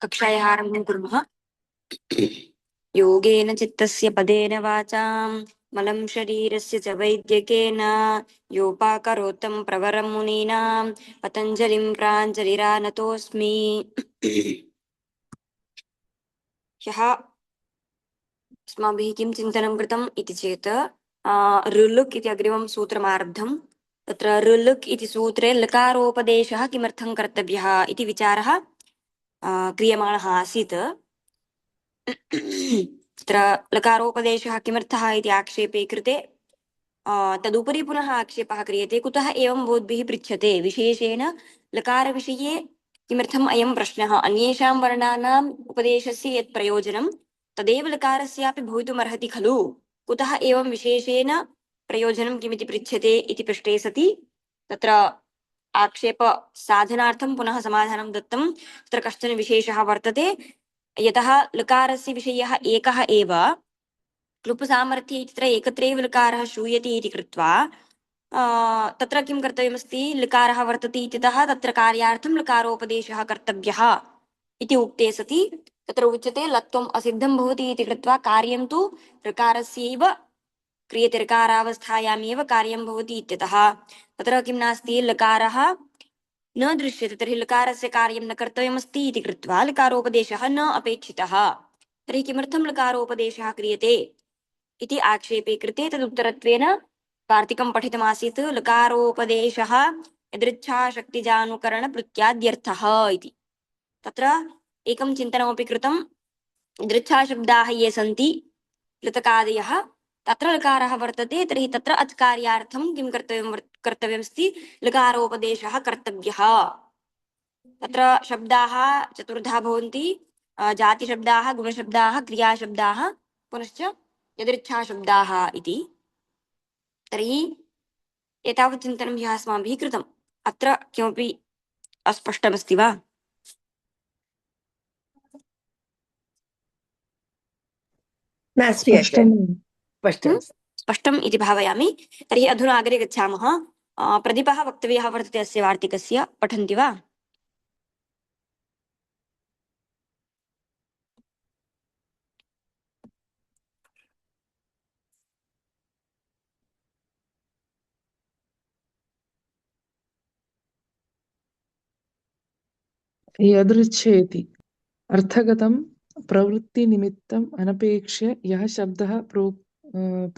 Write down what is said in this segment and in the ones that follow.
कक्षायाः आरम्भं कुर्मः। योगेन चित्तस्य पदेन वाचां मलं शरीरस्य च वैद्यकेन योपाकरोत्तं प्रवरं मुनीनां पतञ्जलिं प्राञ्जलिरानतोऽस्मि। ह्यः अस्माभिः किं चिन्तनं कृतम् इति चेत् ऋलुक् इति अग्रिमं सूत्रमारब्धम्। तत्र ऋलुक् इति सूत्रे लकारोपदेशः किमर्थं कर्तव्यः इति विचारः क्रियमाणः आसीत्। तत्र लकारोपदेशः किमर्थः इति आक्षेपे कृते तदुपरि पुनः आक्षेपः क्रियते। कुतः एवं भवद्भिः पृच्छ्यते, विशेषेण लकारविषये किमर्थम् अयं प्रश्नः? अन्येषां वर्णानाम् उपदेशस्य यत् प्रयोजनं तदेव लकारस्यापि भवितुमर्हति खलु, कुतः एवं विशेषेण प्रयोजनं किमिति पृच्छ्यते इति पृष्टे सति तत्र आक्षेपसाधनार्थं पुनः समाधानं दत्तं। तत्र कश्चन विशेषः वर्तते, यतः लकारस्य विषयः एकः एव, क्लुप् सामर्थ्ये तत्र एकत्रैव लकारः श्रूयते इति कृत्वा तत्र किं कर्तव्यमस्ति, लकारः वर्तते इत्यतः तत्र कार्यार्थं लकारोपदेशः कर्तव्यः इति उक्ते सति तत्र उच्यते लत्वम् असिद्धं भवति इति कृत्वा कार्यं तु ऋकारस्यैव क्रियते, ऋकारावस्थायामेव कार्यं भवति इत्यतः तत्र किं नास्ति, लकारः न दृश्यते, तर्हि लकारस्य कार्यं न कर्तव्यमस्ति इति कृत्वा लकारोपदेशः न अपेक्षितः। तर्हि किमर्थं लकारोपदेशः क्रियते इति आक्षेपे कृते तदुत्तरत्वेन वार्तिकं पठितमासीत्। लकारोपदेशः यदृच्छाशक्तिजानुकरणप्रत्याद्यर्थः इति। तत्र एकं चिन्तनमपि कृतं, यदृच्छाशब्दाः ये सन्ति लृतकादयः, तत्र लकारः वर्तते, तर्हि तत्र अत्कार्यार्थं किं कर्तव्यमस्ति, लकारोपदेशः कर्तव्यः। तत्र शब्दाः चतुर्धा भवन्ति, जातिशब्दाः, गुणशब्दाः, क्रियाशब्दाः, पुनश्च यदृच्छाशब्दाः इति। तर्हि एतावत् चिन्तनं ह्यः अस्माभिः कृतम्। अत्र किमपि अस्पष्टमस्ति वा? नास्ति स्पष्टम् स्पष्टम् इति भावयामि। तर्हि अधुना अग्रे गच्छामः। प्रदीपः वक्तव्यः वर्तते अस्य वार्तिकस्य, पठन्ति वा? यदृच्छेति अर्थगतं प्रवृत्तिनिमित्तम् अनपेक्ष्य यः शब्दः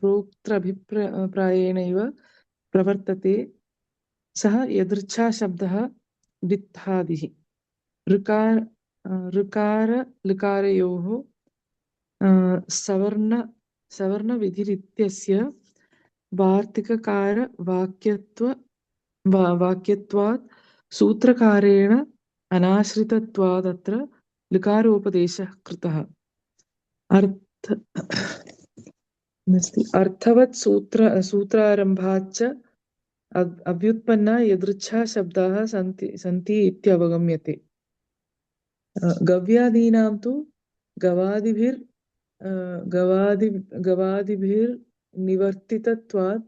प्रोक्तभिप्रायेणैव प्रवर्तते सः यदृच्छाशब्दः डित्थादिः। ऋकार लकारयोः सवर्णविधिरित्यस्य वाक्यत्वात् सूत्रकारेण अनाश्रितत्वादत्र लकारोपदेशः कृतः। अर्थवत् सूत्रारम्भाच्च अव्युत्पन्ना यदृच्छा शब्दाः सन्ति इत्यवगम्यते। गव्यादीनां तु गवादिभिर्निवर्तितत्वात्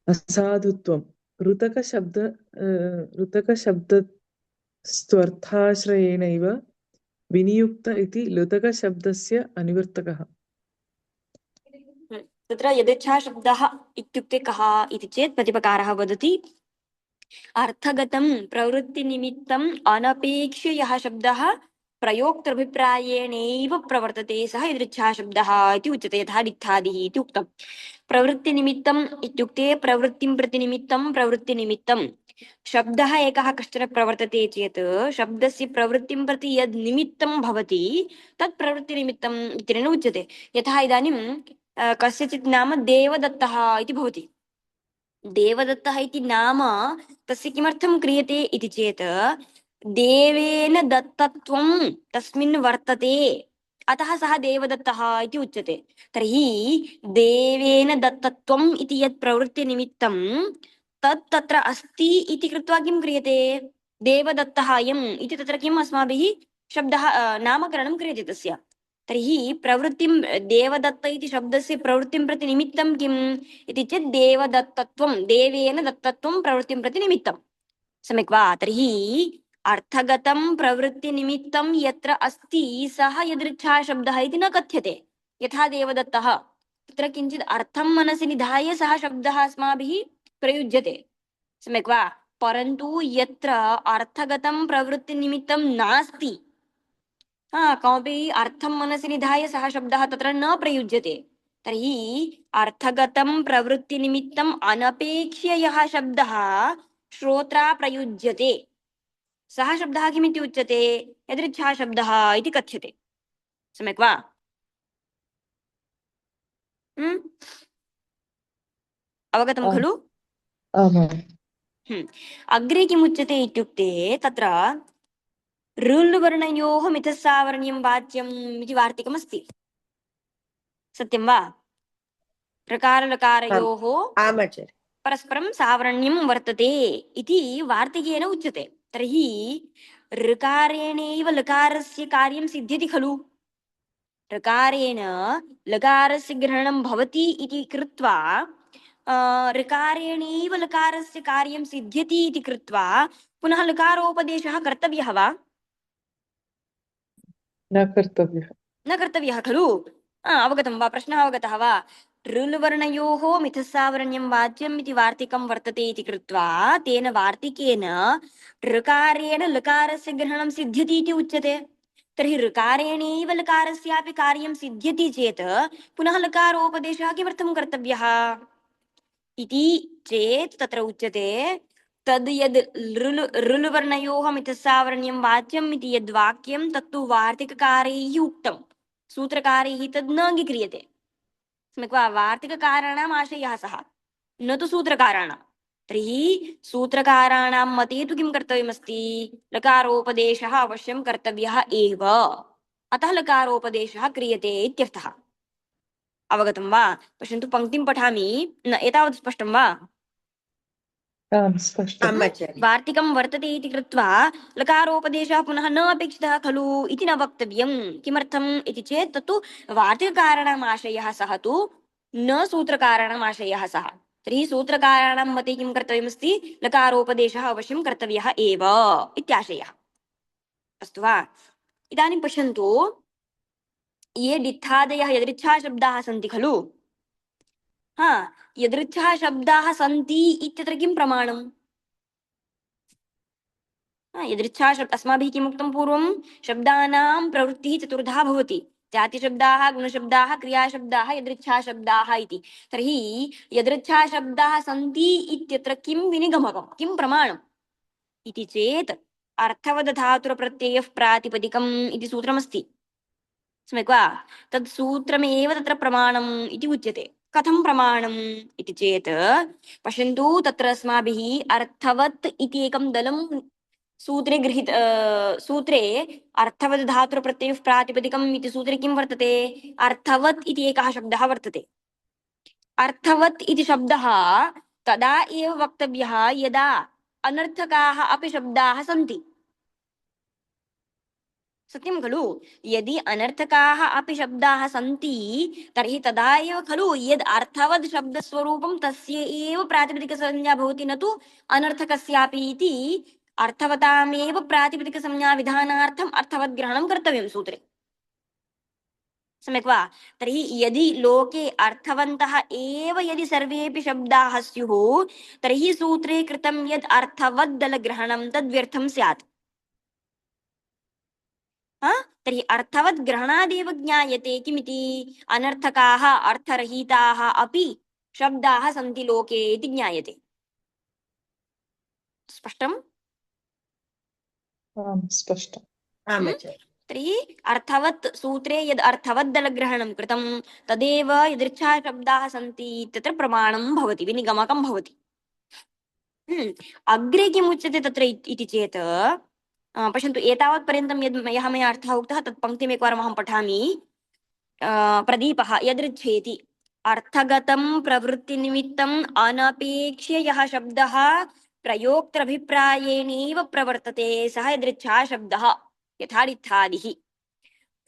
असाधुत्वम्। ऋतकशब्दस्त्वर्थाश्रयेणैव विनियुक्त इति लुतकशब्दस्य अनिवर्तकः। तत्र यदृच्छाशब्दः इत्युक्ते कः इति चेत् प्रतिपकारः वदति, अर्थगतं प्रवृत्तिनिमित्तम् अनपेक्ष्य यः शब्दः प्रयोक्तृभिप्रायेणैव प्रवर्तते सः यदृच्छाशब्दः इति उच्यते। यथा डित्थादिः इति उक्तम्। प्रवृत्तिनिमित्तम् इत्युक्ते प्रवृत्तिं प्रति निमित्तं, प्रवृत्तिनिमित्तं। शब्दः एकः कश्चन प्रवर्तते चेत् शब्दस्य प्रवृत्तिं प्रति यद् निमित्तं भवति तत् प्रवृत्तिनिमित्तम् इत्यनेन उच्यते। यथा इदानीं कस्यचित् नाम देवदत्तः इति भवति। देवदत्तः इति नाम तस्य किमर्थं क्रियते इति चेत् देवेन दत्तत्वं तस्मिन् वर्तते, अतः सः देवदत्तः इति उच्यते। तर्हि देवेन दत्तत्वम् इति यत् प्रवृत्तिनिमित्तं तत् तत्र अस्ति इति कृत्वा किं क्रियते, देवदत्तः अयम् इति तत्र किम् अस्माभिः शब्दः नामकरणं क्रियते तस्य। तर्हि प्रवृत्तिं देवदत्त इति शब्दस्य प्रवृत्तिं प्रति निमित्तं किम् इति चेत् देवदत्तत्वं, देवेन दत्तत्वं प्रवृत्तिं प्रति निमित्तं। सम्यक् वा? तर्हि अर्थगतं प्रवृत्तिनिमित्तं यत्र अस्ति सः यदृच्छाशब्दः इति न कथ्यते। यथा देवदत्तः, तत्र किञ्चित् अर्थं मनसि निधाय सः शब्दः अस्माभिः प्रयुज्यते, सम्यक् वा? परन्तु यत्र अर्थगतं प्रवृत्तिनिमित्तं नास्ति, कमपि अर्थं मनसि निधाय सः शब्दः तत्र न प्रयुज्यते, तर्हि अर्थगतं प्रवृत्तिनिमित्तम् अनपेक्ष्य यः शब्दः श्रोत्रा प्रयुज्यते, सः शब्दः किमिति उच्यते? यदृच्छाशब्दः इति कथ्यते, सम्यक् वा? अवगतं आम् खलु? आमाम् अग्रे किमुच्यते इत्युक्ते तत्र ऋल् वर्णयोः मिथः सावर्ण्यं वाच्यम् इति वार्तिकमस्ति, सत्यं वा? आम् ऋकारलकारयोः आम् आचार्य। परस्परं सावर्ण्यं वर्तते इति वार्तिकेन उच्यते। तर्हि ऋकारेणैव लकारस्य कार्यं सिद्ध्यति खलु? ऋकारेण लकारस्य ग्रहणं भवति इति कृत्वा ऋकारेणैव लकारस्य कार्यं सिद्ध्यति इति कृत्वा पुनः लकारोपदेशः कर्तव्यः वा? न कर्तव्यः। न कर्तव्यः खलु? अवगतं वा? प्रश्नः अवगतः वा? ऋल् वर्णयोः मिथः सावर्ण्यं वाच्यम् इति वार्तिकं वर्तते इति कृत्वा तेन वार्तिकेन ऋकारेण लकारस्य ग्रहणं सिद्ध्यति इति उच्यते। तर्हि ऋकारेणैव लकारस्यापि कार्यं सिद्ध्यति चेत् पुनः लकारोपदेशः किमर्थं कर्तव्यः इति चेत् तत्र उच्यते तद् यद् ऋल् वर्णयोः मिथः सावर्ण्यं वाच्यम् इति यद्वाक्यं तत्तु वार्तिककारैः उक्तं, सूत्रकारैः तद् न अङ्गीक्रियते, सम्यक् वा? वार्तिककाराणाम् आशयः सः, न तु सूत्रकाराणां। तर्हि सूत्रकाराणां मते तु किं कर्तव्यमस्ति? लकारोपदेशः अवश्यं कर्तव्यः एव, अतः लकारोपदेशः क्रियते इत्यर्थः। अवगतं वा? पश्यन्तु, पङ्क्तिं पठामि, न एतावत् स्पष्टं वा? आम् स्पष्टम्। आम् आचार्य। वार्तिकं वर्तते इति कृत्वा लकारोपदेशः पुनः न अपेक्षितः खलु इति न वक्तव्यं। किमर्थम् इति चेत् तत्तु वार्तिककाराणाम् आशयः सः, तु न सूत्रकाराणाम् आशयः सः। तर्हि सूत्रकाराणां मते किं कर्तव्यमस्ति? लकारोपदेशः अवश्यं कर्तव्यः एव इत्याशयः। अस्तु वा? इदानीं पश्यन्तु, ये डित्थादयः यदृच्छाशब्दाः सन्ति खलु, यदृच्छाशब्दाः सन्ति इत्यत्र किं प्रमाणम्? यदृच्छाशब्द अस्माभिः किमुक्तं पूर्वं? शब्दानां प्रवृत्तिः चतुर्धा भवति, जातिशब्दाः, गुणशब्दाः, क्रियाशब्दाः, यदृच्छाशब्दाः इति। तर्हि यदृच्छाशब्दाः सन्ति इत्यत्र किं विनिगमकं, किं प्रमाणम् इति चेत् अर्थवदधातुरप्रत्ययः प्रातिपदिकम् इति सूत्रमस्ति, सम्यक् वा? तत् सूत्रमेव तत्र प्रमाणम् इति उच्यते। कथं प्रमाणम् इति चेत् पश्यन्तु, तत्र अस्माभिः अर्थवत् इति एकं दलं सूत्रे सूत्रे अर्थवत् धातुप्रत्ययः प्रातिपदिकम् इति सूत्रे किं वर्तते? अर्थवत् इति एकः शब्दः वर्तते। अर्थवत् इति शब्दः तदा एव वक्तव्यः यदा अनर्थकाः अपि शब्दाः सन्ति, सत्यं खलु? यदि अनर्थकाः अपि शब्दाः सन्ति तर्हि तदा एव खलु यद् अर्थवद् शब्दस्वरूपं तस्य एव प्रातिपदिकसंज्ञा भवति, न तु अनर्थकस्यापि इति। अर्थवतामेव प्रातिपदिकसंज्ञाविधानार्थम् अर्थवद्ग्रहणं कर्तव्यं सूत्रे, सम्यक् वा? तर्हि यदि लोके अर्थवन्तः एव यदि सर्वेऽपि शब्दाः स्युः तर्हि सूत्रे कृतं यद् अर्थवद्दलग्रहणं तद्व्यर्थं स्यात्। तर्हि अर्थवत् ग्रहणादेव ज्ञायते किमिति? अनर्थकाः अर्थरहिताः अपि शब्दाः सन्ति लोके इति ज्ञायते। स्पष्टम्? आम् स्पष्टम्। आम् आचार्य। तर्हि अर्थवत् सूत्रे यद् अर्थवद्दलग्रहणं कृतं तदेव यदृच्छाशब्दाः सन्ति तत्र प्रमाणं भवति, विनिगमकं भवति। अग्रे किमुच्यते तत्र इति चेत् पश्यन्तु, एतावत्पर्यन्तं यद् मया अर्थः उक्तः तत् पङ्क्तिमेकवारम् अहं पठामि। प्रदीपः यदृच्छेति अर्थगतं प्रवृत्तिनिमित्तम् अनपेक्ष्य यः शब्दः प्रयोक्तृभिप्रायेणैव प्रवर्तते सः यदृच्छाशब्दः, यथा डित्थादिः।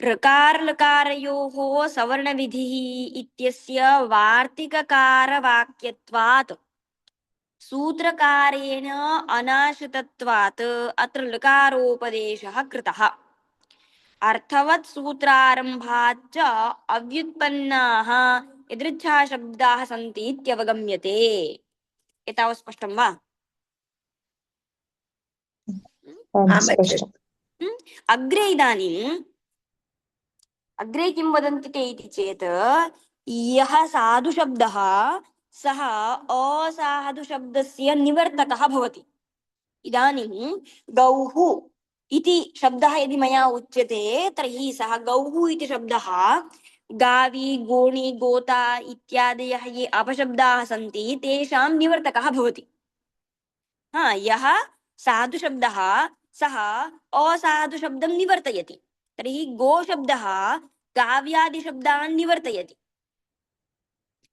ऋकारलकारयोः सवर्णविधिः इत्यस्य वार्तिककारवाक्यत्वात् सूत्रकारेण अनाश्रितत्वात् अत्र लकारोपदेशः कृतः। अर्थवत् सूत्रारम्भात् च अव्युत्पन्नाः यदृच्छाशब्दाः सन्ति इत्यवगम्यते। एतावत् स्पष्टं वा? आम् आम् स्पष्टम्। हम्म? अग्रे किं वदन्ति ते इति चेत् यः साधुशब्दः सः असाधुशब्दस्य निवर्तकः भवति। इदानीं गौः इति शब्दः यदि मया उच्यते तर्हि सः गौः इति शब्दः गावी गोणी गोता इत्यादयः ये अपशब्दाः सन्ति तेषां निवर्तकः भवति। हा, यः साधुशब्दः सः असाधुशब्दं निवर्तयति। तर्हि गोशब्दः गाव्यादिशब्दान् निवर्तयति।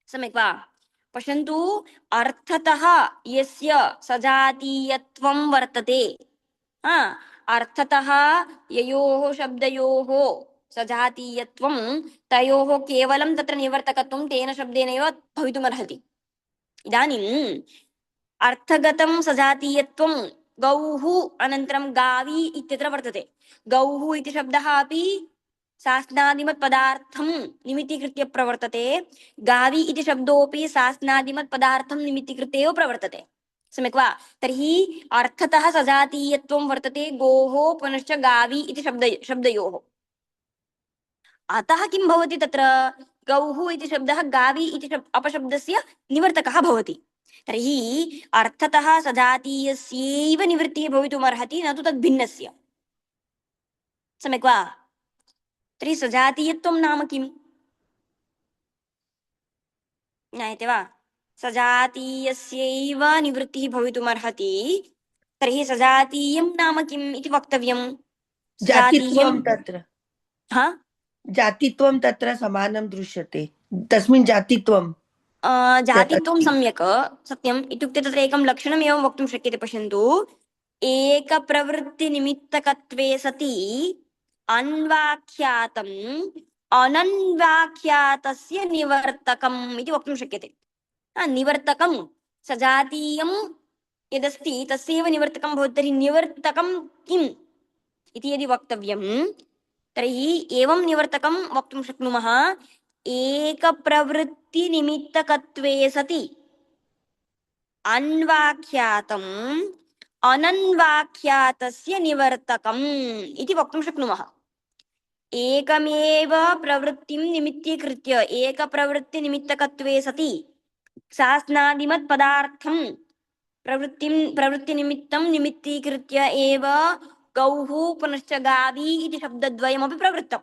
सम्यक् वा? पश्यन्तु, अर्थतः यस्य सजातीयत्वं वर्तते, हा, अर्थतः ययोः शब्दयोः सजातीयत्वं तयोः केवलं तत्र निवर्तकत्वं तेन शब्देनैव भवितुमर्हति। इदानीम् अर्थगतं सजातीयत्वं गौः अनन्तरं गावी इत्यत्र वर्तते। गौः इति शब्दः अपि शास्नादिमत् पदार्थं निमित्तीकृत्य प्रवर्तते। गावी इति शब्दोऽपि शास्नादिमत् पदार्थं निमित्तीकृत्य एव प्रवर्तते। सम्यक् वा? तर्हि अर्थतः सजातीयत्वं वर्तते गोः पुनश्च गावी इति शब्दयोः। अतः किं भवति तत्र? गौः इति शब्दः गावी इति अपशब्दस्य निवर्तकः भवति। तर्हि अर्थतः सजातीयस्यैव निवृत्तिः भवितुमर्हति, न तु तद्भिन्नस्य। सम्यक् वा? तर्हि सजातीयत्वं नाम किम्? ज्ञायते वा? सजातीयस्यैव निवृत्तिः भवितुमर्हति। तर्हि सजातीयं नाम किम् इति वक्तव्यम्। सजातीयं, जातित्वं तत्र हा, जातित्वं तत्र समानं दृश्यते, तस्मिन् जातित्वं यत् जातित्वं अस्ति। सम्यक् सत्यम्। इत्युक्ते तत्र एकं लक्षणम् एवं वक्तुं शक्यते। पश्यन्तु, एकप्रवृत्तिनिमित्तकत्वे सति अन्वाख्यातम् अनन्वाख्यातस्य निवर्तकम् इति वक्तुं शक्यते। निवर्तकं सजातीयं यदस्ति तस्यैव निवर्तकं भवति। तर्हि निवर्तकं किम् इति यदि वक्तव्यं तर्हि एवं निवर्तकं वक्तुं शक्नुमः। एकप्रवृत्तिनिमित्तकत्वे सति अन्वाख्यातम् अनन्वाख्यातस्य निवर्तकम् इति वक्तुं शक्नुमः। एकमेव प्रवृत्तिं निमित्तीकृत्य एकप्रवृत्तिनिमित्तकत्वे सति शास्नादिमत् पदार्थं प्रवृत्तिनिमित्तं निमित्तीकृत्य एव गौः पुनश्च गावी इति शब्दद्वयमपि प्रवृत्तम्।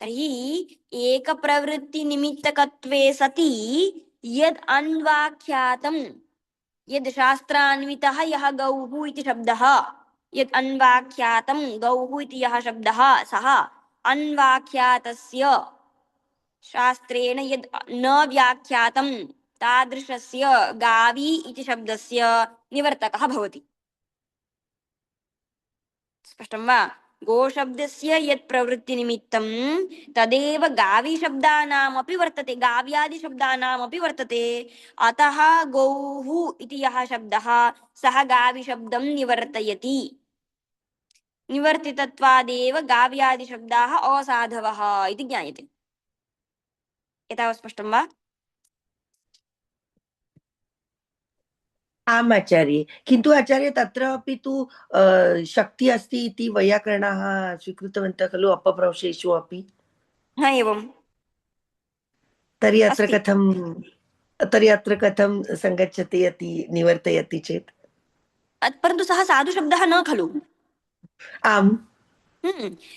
तर्हि एकप्रवृत्तिनिमित्तकत्वे सति यद् अन्वाख्यातं, यद् शास्त्रान्वितः यः गौः इति शब्दः, यद् अन्वाख्यातं गौः इति यः शब्दः, सः अन्वाख्यातस्य शास्त्रेण यद् न व्याख्यातं तादृशस्य गावी इति शब्दस्य निवर्तकः भवति। स्पष्टं वा? गोशब्दस्य यत् प्रवृत्तिनिमित्तं तदेव गावीशब्दानामपि वर्तते, गाव्यादिशब्दानामपि वर्तते। अतः गौः इति यः शब्दः सः गावीशब्दं निवर्तयति। निवर्तितत्वादेव गाव्यादिशब्दाः असाधवः इति ज्ञायते। एतावत् स्पष्टं वा? आम् आचार्य, किन्तु आचार्य तत्र अपि तु शक्ति अस्ति इति वैयाकरणाः स्वीकृतवन्तः खलु अपभ्रंशेषु अपि। हा, एवं तर्हि अस्ति। अत्र कथं सङ्गच्छति इति निवर्तयति चेत्? परन्तु सः साधुशब्दः न खलु। आम्।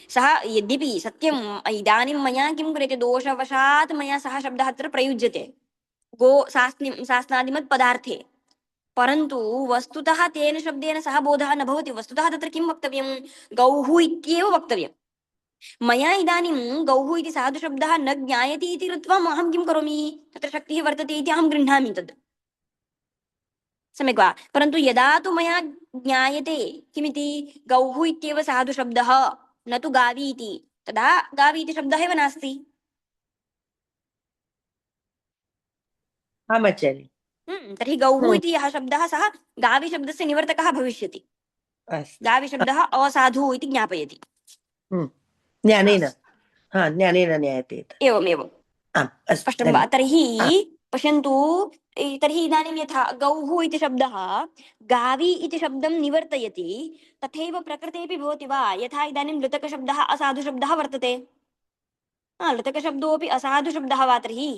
सः यद्यपि सत्यम्, इदानीं मया किं क्रियते, दोषवशात् मया सः शब्दः अत्र प्रयुज्यते गो शास्नादिमत् पदार्थे। परन्तु वस्तुतः तेन शब्देन सः बोधः न भवति। वस्तुतः तत्र किं वक्तव्यं? गौः इत्येव वक्तव्यम्। मया इदानीं गौः इति साधुशब्दः न ज्ञायते इति कृत्वा अहं किं करोमि? तत्र शक्तिः वर्तते इति अहं गृह्णामि तद्। सम्यक् वा? परन्तु यदा तु मया ज्ञायते किमिति, गौः इत्येव साधुशब्दः न तु गावी इति, तदा गावी इति शब्दः एव नास्ति। आम् आचार्य। तर्हि गौः हम्म, इति यः शब्दः सः गाविशब्दस्य निवर्तकः भविष्यति। अस्तु। गाविशब्दः असाधुः इति ज्ञापयति। हम्म, ज्ञानेन हा ज्ञानेन ज्ञायते तत्। एवमेवम्। आम् अस्तु स्पष्टं वा? धन्यवादः। तर्हि आम् पश्यन्तु, तर्हि इदानीं यथा गौः इति शब्दः गावि इति शब्दं निवर्तयति, तथैव प्रकृतेऽपि भवति वा? यथा इदानीं लृतकशब्दः असाधुशब्दः वर्तते, लृतकशब्दोऽपि असाधुशब्दः वा? तर्हि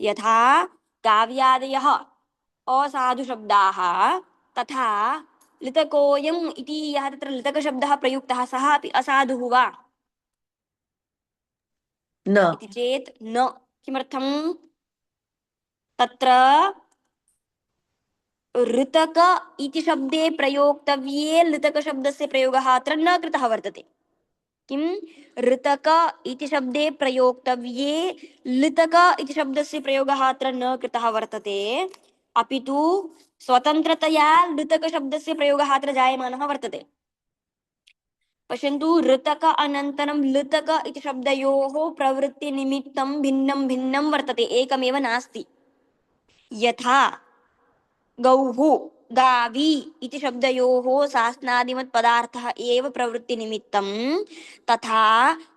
यथा काव्यादयः असाधुशब्दाः, तथा लृतकोऽयम् इति यः तत्र लृतकशब्दः प्रयुक्तः सः अपि असाधुः वा न इति चेत् न। किमर्थं? तत्र ऋतक इति शब्दे प्रयोक्तव्ये लृतकशब्दस्य प्रयोगः अत्र न कृतः वर्तते। किं? ऋतक इति शब्दे प्रयोक्तव्ये लृतक इति शब्दस्य प्रयोगः अत्र न कृतः वर्तते, अपि तु स्वतन्त्रतया लृतकशब्दस्य प्रयोगः अत्र जायमानः वर्तते। पश्यन्तु, ऋतक अनन्तरं लृतक इति शब्दयोः प्रवृत्तिनिमित्तं भिन्नं भिन्नं वर्तते, एकमेव नास्ति। यथा गौः गावी इति शब्दयोः सास्नादिमत् पदार्थः एव प्रवृत्तिनिमित्तं, तथा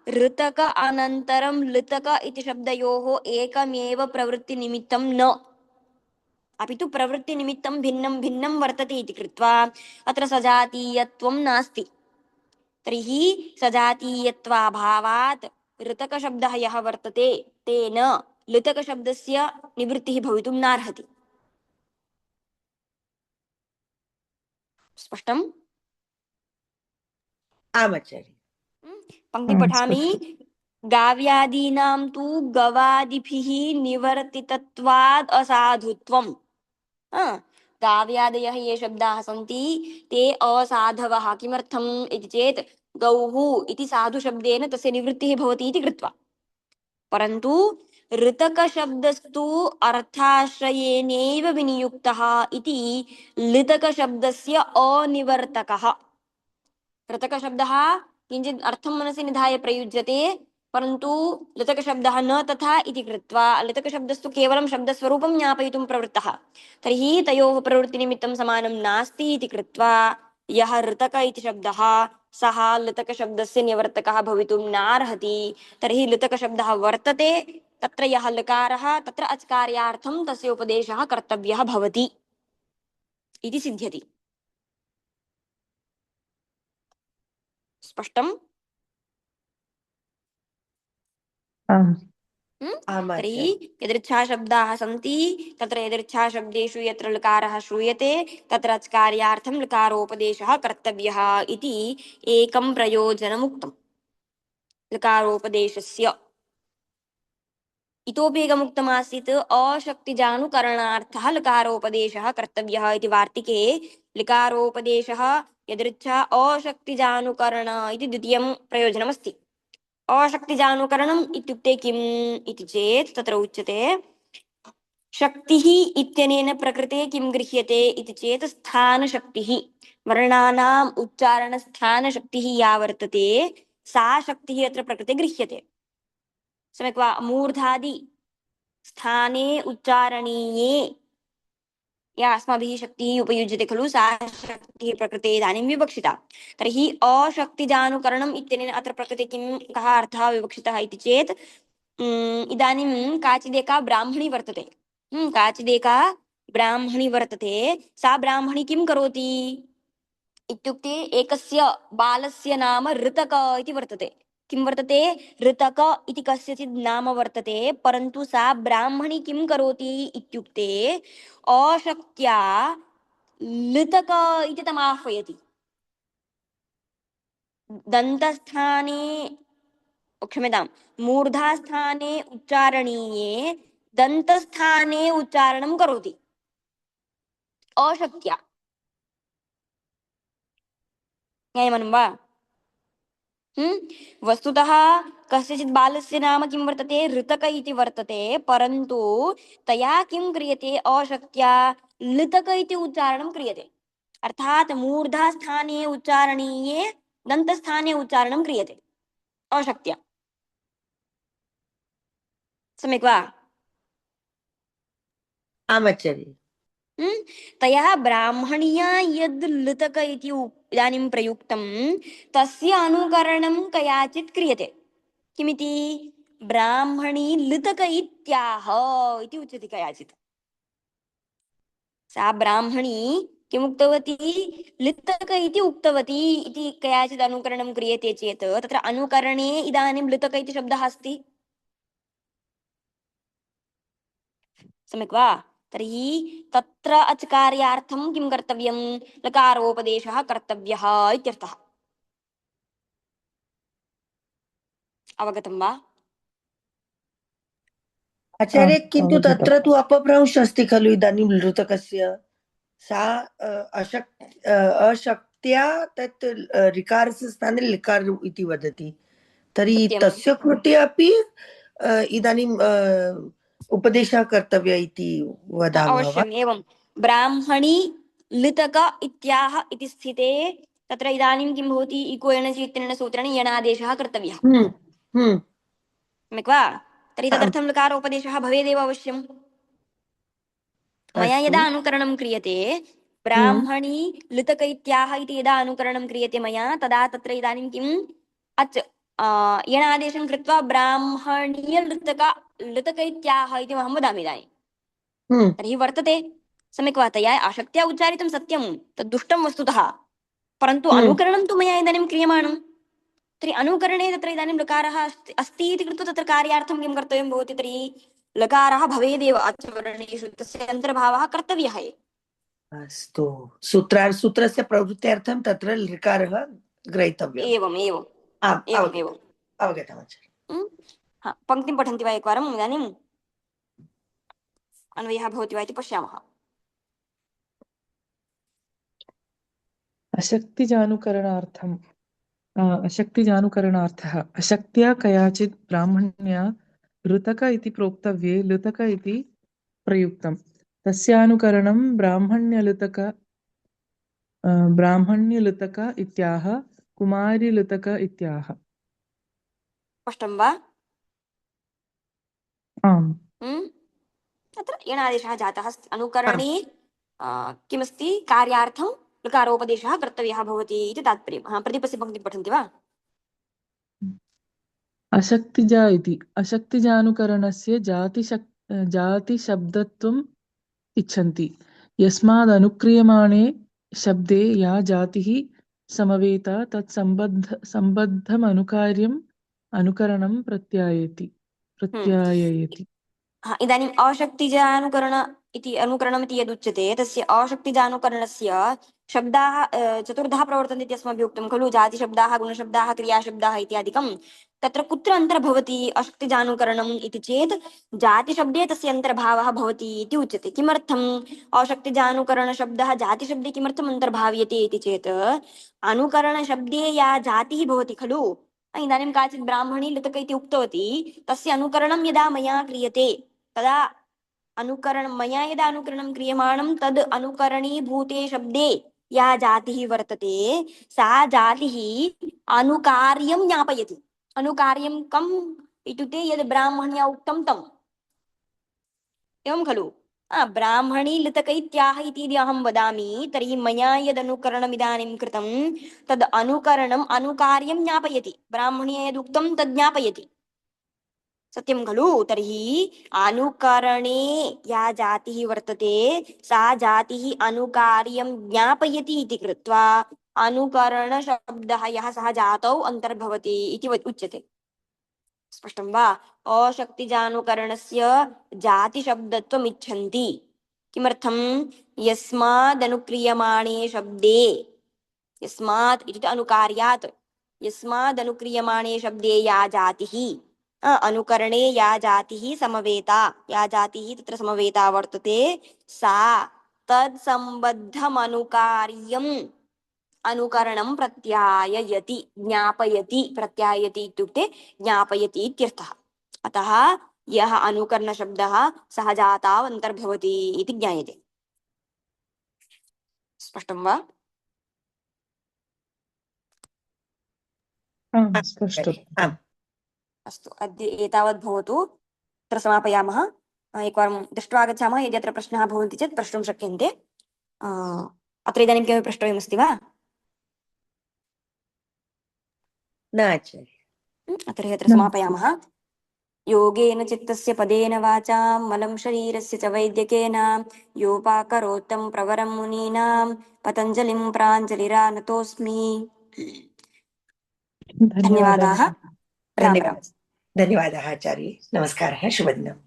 ऋतक अनन्तरं लृतक इति शब्दयोः एकमेव प्रवृत्तिनिमित्तं न, अपि तु प्रवृत्तिनिमित्तं भिन्नं भिन्नं वर्तते इति कृत्वा अत्र सजातीयत्वं नास्ति। तर्हि सजातीयत्वाभावात् ऋतकशब्दः यः वर्तते तेन लृतकशब्दस्य निवृत्तिः भवितुं नार्हति। स्पष्टम्? आमाचार्य। पंक्ति आम् पठामि। स्पष्टम्। गाव्यादीनां तु गवादिभिः निवर्तितत्वाद् असाधुत्वम्। हा, गाव्यादयः ये शब्दाः सन्ति ते असाधवः। किमर्थम् इति चेत् गौः इति साधुशब्देन तस्य निवृत्तिः भवति इति कृत्वा। परन्तु ऋतकशब्दस्तु अर्थाश्रयेणैव विनियुक्तः इति लृतकशब्दस्य अनिवर्तकः। ऋतकशब्दः किञ्चित् अर्थं मनसि निधाय प्रयुज्यते, परन्तु लृतकशब्दः न तथा इति कृत्वा लृतकशब्दस्तु केवलं शब्दस्वरूपं ज्ञापयितुं प्रवृत्तः। तर्हि तयोः प्रवृत्तिनिमित्तं समानं नास्ति इति कृत्वा यः ऋतक इति शब्दः सः लृतकशब्दस्य निवर्तकः भवितुं नार्हति। तर्हि लृतकशब्दः वर्तते, तत्र यः लकारः तत्र अच्कार्यार्थं तस्य उपदेशः कर्तव्यः भवति इति सिद्ध्यति। स्पष्टम्? आम् तर्हि आमाचार्य। यदृच्छाशब्दाः सन्ति तत्र यदृच्छाशब्देषु यत्र लकारः श्रूयते तत्र कार्यार्थं लकारोपदेशः कर्तव्यः इति एकं प्रयोजनमुक्तम् लकारोपदेशस्य। इतोपि एकमुक्तमासीत् अशक्तिजानुकरणार्थः लकारोपदेशः कर्तव्यः इति वार्तिके। लकारोपदेशः यदृच्छा अशक्तिजानुकरण इति द्वितीयं प्रयोजनमस्ति। अशक्तिजानुकरणम् इत्युक्ते किम् इति चेत् तत्र उच्यते शक्तिः इत्यनेन प्रकृते किं गृह्यते इति चेत् स्थानशक्तिः। वर्णानाम् उच्चारणस्थानशक्तिः या वर्तते सा शक्तिः अत्र प्रकृते गृह्यते। सम्यक् वा? मूर्धादि स्थाने उच्चारणीये या अस्माभिः शक्तिः उपयुज्यते खलु सा शक्तिः प्रकृते इदानीं विवक्षिता। तर्हि अशक्तिजानुकरणम् इत्यनेन अत्र प्रकृते किं कः अर्थः विवक्षितः इति चेत् इदानीं काचिदेका ब्राह्मणी वर्तते। काचिदेका ब्राह्मणी वर्तते, सा ब्राह्मणी किं करोति इत्युक्ते एकस्य बालस्य नाम ऋतक इति वर्तते। किं वर्तते? ऋतक इति कस्यचित् नाम वर्तते, परन्तु सा ब्राह्मणी किं करोति इत्युक्ते अशक्त्या लृतक इति तमाह्वयति। दन्तस्थाने, क्षम्यतां, मूर्धास्थाने उच्चारणीये दन्तस्थाने उच्चारणं करोति अशक्त्या। न्यायमनं वा? वस्तुतः कस्यचित् बालस्य नाम किं वर्तते? ऋतक इति वर्तते, परन्तु तया किं क्रियते? अशक्त्या लृतक इति उच्चारणं क्रियते। अर्थात् मूर्धास्थाने उच्चारणीये दन्तस्थाने उच्चारणं क्रियते अशक्त्या। सम्यक् वा? आम् आचार्य। तया ब्राह्मण्या यद् लुतक इति इदानीं प्रयुक्तं तस्य अनुकरणं कयाचित् क्रियते। किमिति? ब्राह्मणी लुतक इत्याह इति उच्यते कयाचित्। सा ब्राह्मणी किमुक्तवती? लुतक इति उक्तवती इति कयाचित् अनुकरणं क्रियते चेत् तत्र अनुकरणे इदानीं लुतक इति शब्दः अस्ति। सम्यक् वा? तर्हि तत्र अचकार्यार्थं किं कर्तव्यं? लकारोपदेशः कर्तव्यः इत्यर्थः। अवगतं वा? आचार्य आम् किन्तु अवगतम्। तत्र तु अपभ्रंश अस्ति खलु इदानीं लृतकस्य। सा अशक्त्या तत् ऋकारस्य स्थाने लिकार इति वदति। तर्हि सत्यं। तस्य कृते अपि इदानीं उपदेशः कर्तव्य इति वदामः वा? अवश्यम् एवं। ब्राह्मणी लुतक इत्याह इति स्थिते तत्र इदानीं किं भवति? इको एणचि इत्यनेन सूत्रेण यणादेशः कर्तव्यः। हम्म हम्म सम्यक् वा? तर्हि आम् तदर्थं लकारोपदेशः भवेदेव अवश्यम्। मया अस्तु। यदा अनुकरणं क्रियते हम्म ब्राह्मणी लुतक इत्याह इति यदा अनुकरणं क्रियते मया तदा तत्र इदानीं किम् अच् यणादेशं कृत्वा ब्राह्मणीय लुतक इत्याह इति अहं वदामि इदानीं। हम्म तर्हि वर्तते। सम्यक् वा? तया आशक्त्या उच्चारितं सत्यं तद् दुष्टं वस्तुतः, परन्तु हम्म अनुकरणं तु मया इदानीं क्रियमाणं। तर्हि अनुकरणे तत्र इदानीं लकारः अस्ति इति कृत्वा तत्र कार्यार्थं किं कर्तव्यं भवति? तर्हि लकारः भवेदेव आचरणेषु, तस्य अन्तर्भावः कर्तव्यः एव। अस्तु। सूत्रस्य प्रवृत्त्यर्थं तत्र ऋकारः ग्रहीतव्यः। एवम् एवम् आम् एवम् एवम्। अवगतम् आचार्य। हा, पङ्क्तिं पठन्ति वा एकवारम्? इदानीम् अन्वयः भवति वा इति पश्यामः। अशक्तिजानुकरणार्थम् अशक्तिजानुकरणार्थः अशक्त्या कयाचित् ब्राह्मण्या ऋतक इति प्रोक्तव्ये लुतक इति प्रयुक्तं तस्यानुकरणं ब्राह्मण्यलुतक इत्याह कुमारीलुतक इत्याह। स्पष्टं वा? आम् हम्म? तत्र यणादेशः जातः अस्ति। आम् अनुकरणे किमस्ति? कार्यार्थं लकारोपदेशः कर्तव्यः भवति इति तात्पर्यं। हा, प्रतिपस्य पङ्क्तिं पठन्ति वा? अशक्तिजा इति अशक्तिजानुकरणस्य जातिशब्दत्वम् इच्छन्ति यस्मादनुक्रियमाणे शब्दे या जातिः समवेता तत्सम्बद्धमनुकार्यम् अनुकरणं हम्म। प्रत्याययति। हा, इदानीम् अशक्तिजानुकरण इति अनुकरणमिति यदुच्यते तस्य अशक्तिजानुकरणस्य शब्दाः चतुर्धा प्रवर्तन्ते इति अस्माभिः उक्तं खलु। जातिशब्दाः, गुणशब्दाः, क्रियाशब्दाः इत्यादिकं। तत्र कुत्र अन्तर्भवति अशक्तिजानुकरणम् इति चेत् जातिशब्दे तस्य अन्तर्भावः भवति इति उच्यते। किमर्थम् अशक्तिजानुकरणशब्दः जातिशब्दे किमर्थम् अन्तर्भाव्यते इति चेत् अनुकरणशब्दे या जातिः भवति खलु। इदानीं काचित् ब्राह्मणी लुतक इति उक्तवती, तस्य अनुकरणं यदा मया क्रियते तदा मया यदा अनुकरणं क्रियमाणं तद् अनुकरणीभूते शब्दे या जातिः वर्तते सा जातिः अनुकार्यं ज्ञापयति। अनुकार्यं कम् इत्युक्ते यद् ब्राह्मण्या उक्तं तम्। एवं खलु? ब्राह्मणी लुतक इत्याह इति यदि अहं वदामि तर्हि मया यदनुकरणम् इदानीं कृतं तद् अनुकरणम् अनुकार्यं ज्ञापयति। ब्राह्मण्या यदुक्तं तद् ज्ञापयति। सत्यं खलु? तर्हि अनुकरणे या जातिः वर्तते सा जातिः अनुकार्यं ज्ञापयति इति कृत्वा अनुकरणशब्दः यः सः जातौ अन्तर्भवति इति उच्यते। स्पष्टं वा? अशक्तिजानुकरणस्य जातिशब्दत्वम् इच्छन्ति। किमर्थं? यस्मादनुक्रियमाणे शब्दे, यस्मात् इत्युक्ते अनुकार्यात्, यस्मादनुक्रियमाणे शब्दे या जातिः अनुकरणे या जातिः समवेता, या जातिः तत्र समवेता वर्तते सा तत्सम्बद्धमनुकार्यम् अनुकरणं प्रत्याययति, ज्ञापयति। प्रत्यायति इत्युक्ते ज्ञापयति इत्यर्थः। अतः यः अनुकरणशब्दः सः जाताव अन्तर्भवति इति ज्ञायते। स्पष्टं वा? स्पष्टम्। आम् अस्तु, अद्य एतावत् भवतु। अत्र समापयामः। एकवारं दृष्ट्वा आगच्छामः। यदि अत्र प्रश्नाः भवन्ति चेत् प्रष्टुं शक्यन्ते। अत्र इदानीं किमपि प्रष्टव्यमस्ति वा? न आचार्य। तर्हि अत्र न समापयामः। योगेन चित्तस्य पदेन वाचां मलं शरीरस्य च वैद्यकेन योपाकरोत्तं प्रवरं मुनीनां पतञ्जलिं प्राञ्जलिरानतोऽस्मि। धन्यवादः। धन्यवादाः। राम राम। धन्यवादः। धन्यवादः आचार्य। नमस्कारः। शुभदिनम्।